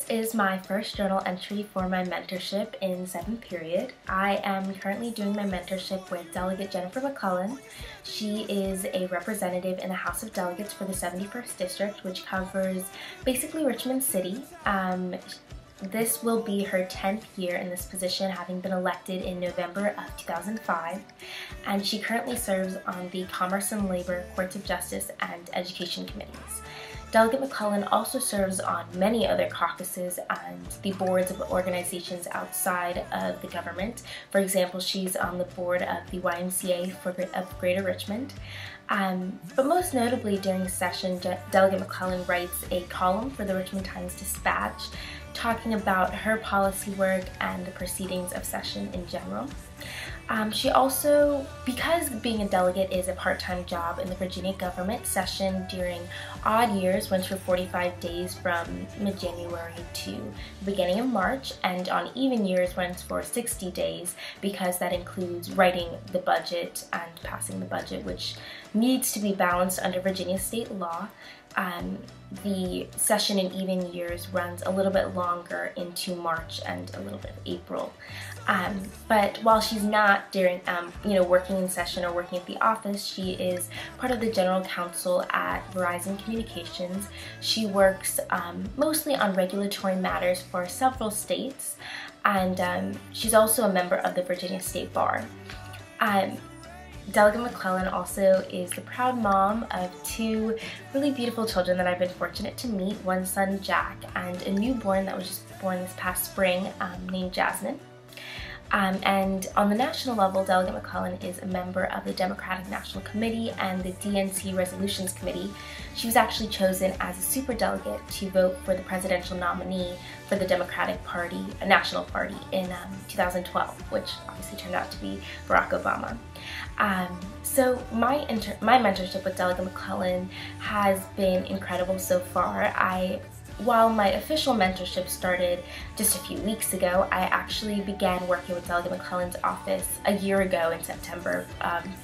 is my first journal entry for my mentorship in 7th period. I am currently doing my mentorship with Delegate Jennifer McClellan. She is a representative in the House of Delegates for the 71st District, which covers basically Richmond City. This will be her 10th year in this position, having been elected in November of 2005, and she currently serves on the Commerce and Labor, Courts of Justice, and Education committees. Delegate McClellan also serves on many other caucuses and the boards of organizations outside of the government. For example, she's on the board of the YMCA of Greater Richmond. But most notably during session, Delegate McClellan writes a column for the Richmond Times-Dispatch talking about her policy work and the proceedings of session in general. She also, because being a delegate is a part-time job in the Virginia government, session during odd years runs for 45 days from mid-January to the beginning of March, and on even years runs for 60 days because that includes writing the budget and passing the budget, which needs to be balanced under Virginia state law. The session in even years runs a little bit longer into March and a little bit of April. But while she's not during, working in session or working at the office, she is part of the general counsel at Verizon Communications. She works mostly on regulatory matters for several states, and she's also a member of the Virginia State Bar. Delegate McClellan also is the proud mom of two really beautiful children that I've been fortunate to meet, one son Jack and a newborn that was just born this past spring named Jasmine. And on the national level, Delegate McClellan is a member of the Democratic National Committee and the DNC Resolutions Committee. She was actually chosen as a superdelegate to vote for the presidential nominee for the Democratic Party, a national party, in 2012, which obviously turned out to be Barack Obama. So my mentorship with Delegate McClellan has been incredible so far. While my official mentorship started just a few weeks ago, I actually began working with Delegate McClellan's office a year ago in September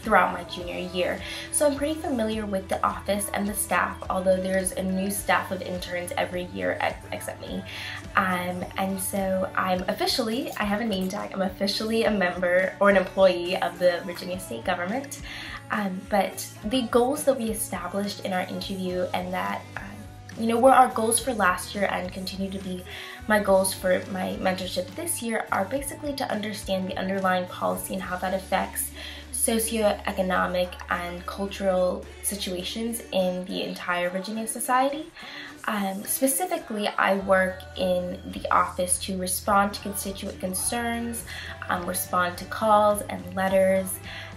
throughout my junior year. So I'm pretty familiar with the office and the staff, although there's a new staff of interns every year except me. And so I have a name tag, I'm officially a member or an employee of the Virginia state government. But the goals that we established in our interview and that were our goals for last year and continue to be my goals for my mentorship this year are basically to understand the underlying policy and how that affects socioeconomic and cultural situations in the entire Virginia society. Specifically, I work in the office to respond to constituent concerns, respond to calls and letters,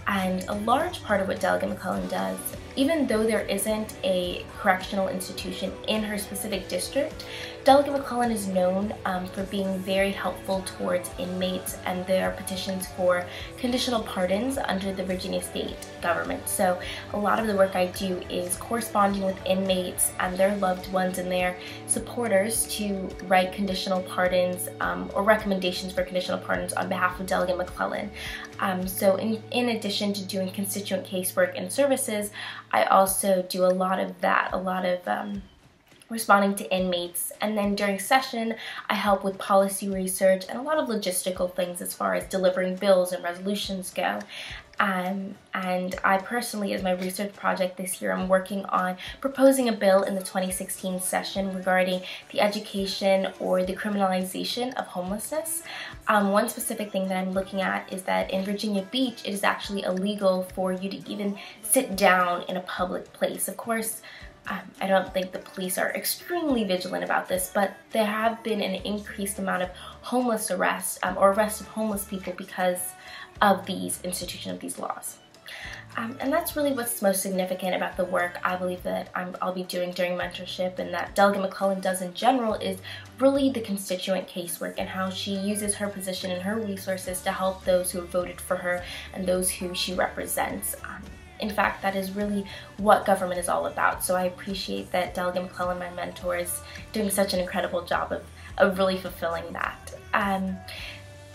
and a large part of what Delegate McClellan does, even though there isn't a correctional institution in her specific district, Delegate McClellan is known for being very helpful towards inmates and their petitions for conditional pardons under the Virginia state government. So a lot of the work I do is corresponding with inmates and their loved ones and their supporters to write conditional pardons or recommendations for conditional pardons on behalf of Delegate McClellan. So in addition to doing constituent casework and services, I also do a lot of that, a lot of responding to inmates, and then during session I help with policy research and a lot of logistical things as far as delivering bills and resolutions go. And I personally, as my research project this year, I'm working on proposing a bill in the 2016 session regarding the education or the criminalization of homelessness. One specific thing that I'm looking at is that in Virginia Beach, it is actually illegal for you to even sit down in a public place. Of course, I don't think the police are extremely vigilant about this, but there have been an increased amount of homeless arrests or arrests of homeless people because of these institution of these laws. And that's really what's most significant about the work I believe that I'll be doing during mentorship and that Delegate McClellan does in general is really the constituent casework and how she uses her position and her resources to help those who have voted for her and those who she represents. In fact, that is really what government is all about. So I appreciate that Delegate McClellan, my mentor, is doing such an incredible job of really fulfilling that.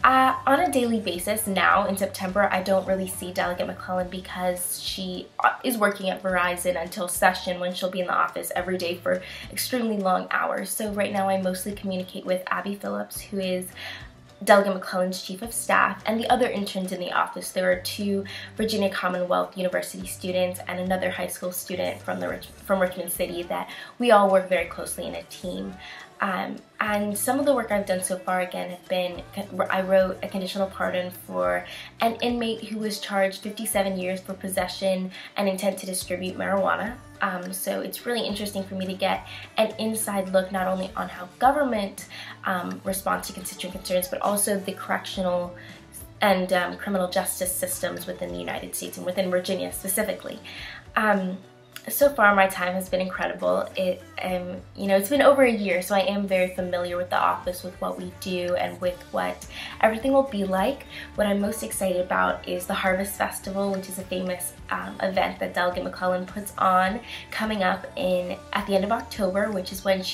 On a daily basis now in September, I don't really see Delegate McClellan because she is working at Verizon until session, when she'll be in the office every day for extremely long hours. So right now I mostly communicate with Abby Phillips, who is Delegate McClellan's Chief of Staff, and the other interns in the office. There are 2 Virginia Commonwealth University students and another high school student from Richmond City that we all work very closely in a team. And some of the work I've done so far, again, have been, I wrote a conditional pardon for an inmate who was charged 57 years for possession and intent to distribute marijuana. So it's really interesting for me to get an inside look not only on how government responds to constituent concerns, but also the correctional and criminal justice systems within the United States and within Virginia specifically. So far, my time has been incredible. It's been over a year, so I am very familiar with the office, with what we do, and with what everything will be like. What I'm most excited about is the Harvest Festival, which is a famous event that Delegate McClellan puts on, coming up at the end of October, which is when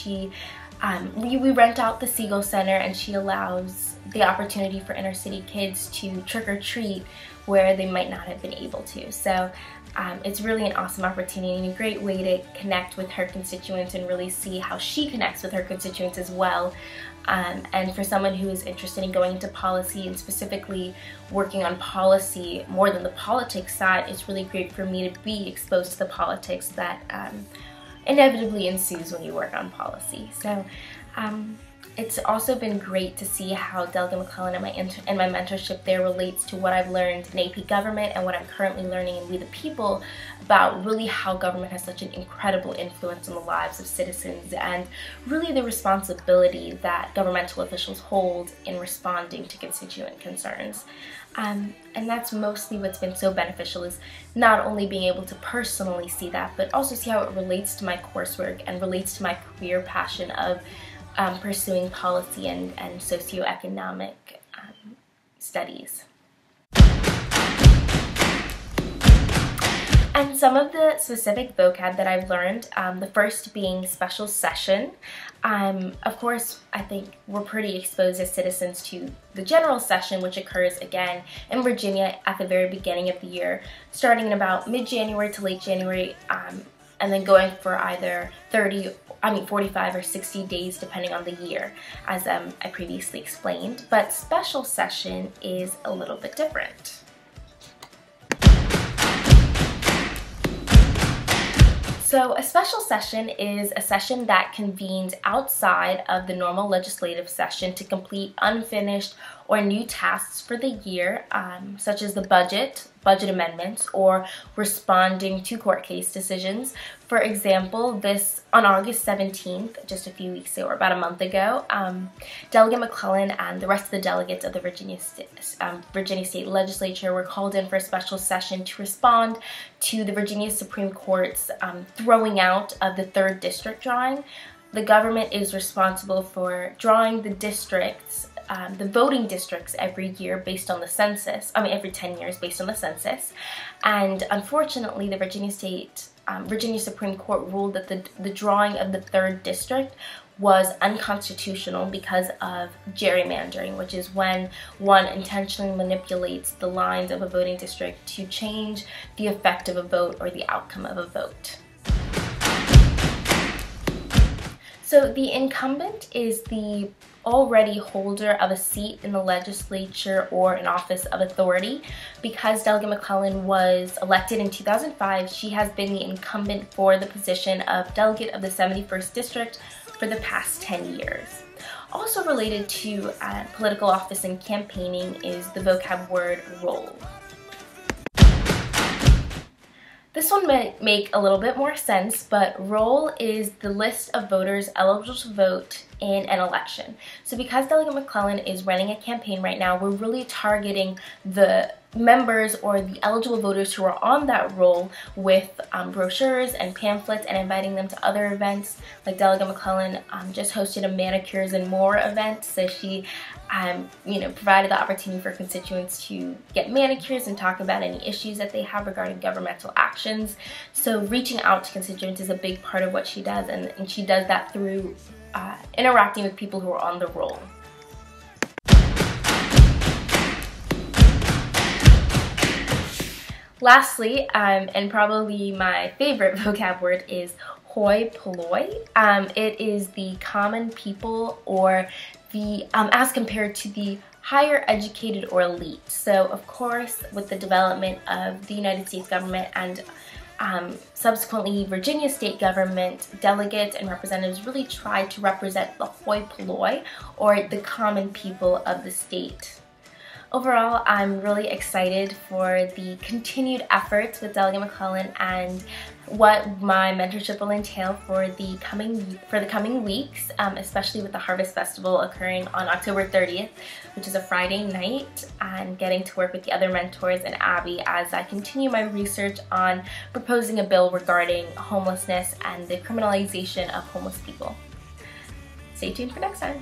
we rent out the Siegel Center, and she allows the opportunity for inner city kids to trick or treat where they might not have been able to. So it's really an awesome opportunity and a great way to connect with her constituents and really see how she connects with her constituents as well. And for someone who is interested in going into policy and specifically working on policy more than the politics side, it's really great for me to be exposed to the politics that inevitably ensues when you work on policy. So it's also been great to see how Delegate McClellan and my mentorship there relates to what I've learned in AP Government and what I'm currently learning in We the People about really how government has such an incredible influence on the lives of citizens, and really the responsibility that governmental officials hold in responding to constituent concerns. And that's mostly what's been so beneficial, is not only being able to personally see that, but also see how it relates to my coursework and relates to my career passion of pursuing policy and socioeconomic studies. And some of the specific vocab that I've learned, the first being special session. Of course, I think we're pretty exposed as citizens to the general session, which occurs again in Virginia at the very beginning of the year, starting in about mid-January to late January, and then going for either 45 or 60 days depending on the year, as I previously explained. But special session is a little bit different. So a special session is a session that convenes outside of the normal legislative session to complete unfinished or new tasks for the year, such as the budget amendments, or responding to court case decisions. For example, on August 17th, just a few weeks ago, or about a month ago, Delegate McClellan and the rest of the delegates of the Virginia State Legislature were called in for a special session to respond to the Virginia Supreme Court's throwing out of the 3rd district drawing. The government is responsible for drawing the districts, the voting districts every year based on the census, every 10 years based on the census. And unfortunately, the Virginia Supreme Court ruled that the drawing of the 3rd district was unconstitutional because of gerrymandering, which is when one intentionally manipulates the lines of a voting district to change the effect of a vote or the outcome of a vote. So the incumbent is the already holder of a seat in the legislature or an office of authority. Because Delegate McClellan was elected in 2005, she has been the incumbent for the position of delegate of the 71st District for the past 10 years. Also related to political office and campaigning is the vocab word roll. This one might make a little bit more sense, but roll is the list of voters eligible to vote in an election. So because Delegate McClellan is running a campaign right now, we're really targeting the members or the eligible voters who are on that roll with brochures and pamphlets, and inviting them to other events. Like Delegate McClellan just hosted a Manicures and More event, so she provided the opportunity for constituents to get manicures and talk about any issues that they have regarding governmental actions. So reaching out to constituents is a big part of what she does, and she does that through interacting with people who are on the roll. Lastly, and probably my favorite vocab word is hoi polloi. It is the common people, or the as compared to the higher educated or elite. So of course, with the development of the United States government and subsequently Virginia state government, delegates and representatives really tried to represent the hoi polloi, or the common people of the state. Overall, I'm really excited for the continued efforts with Delegate McClellan and what my mentorship will entail for the coming weeks, especially with the Harvest Festival occurring on October 30th, which is a Friday night, and getting to work with the other mentors in Abby as I continue my research on proposing a bill regarding homelessness and the criminalization of homeless people. Stay tuned for next time.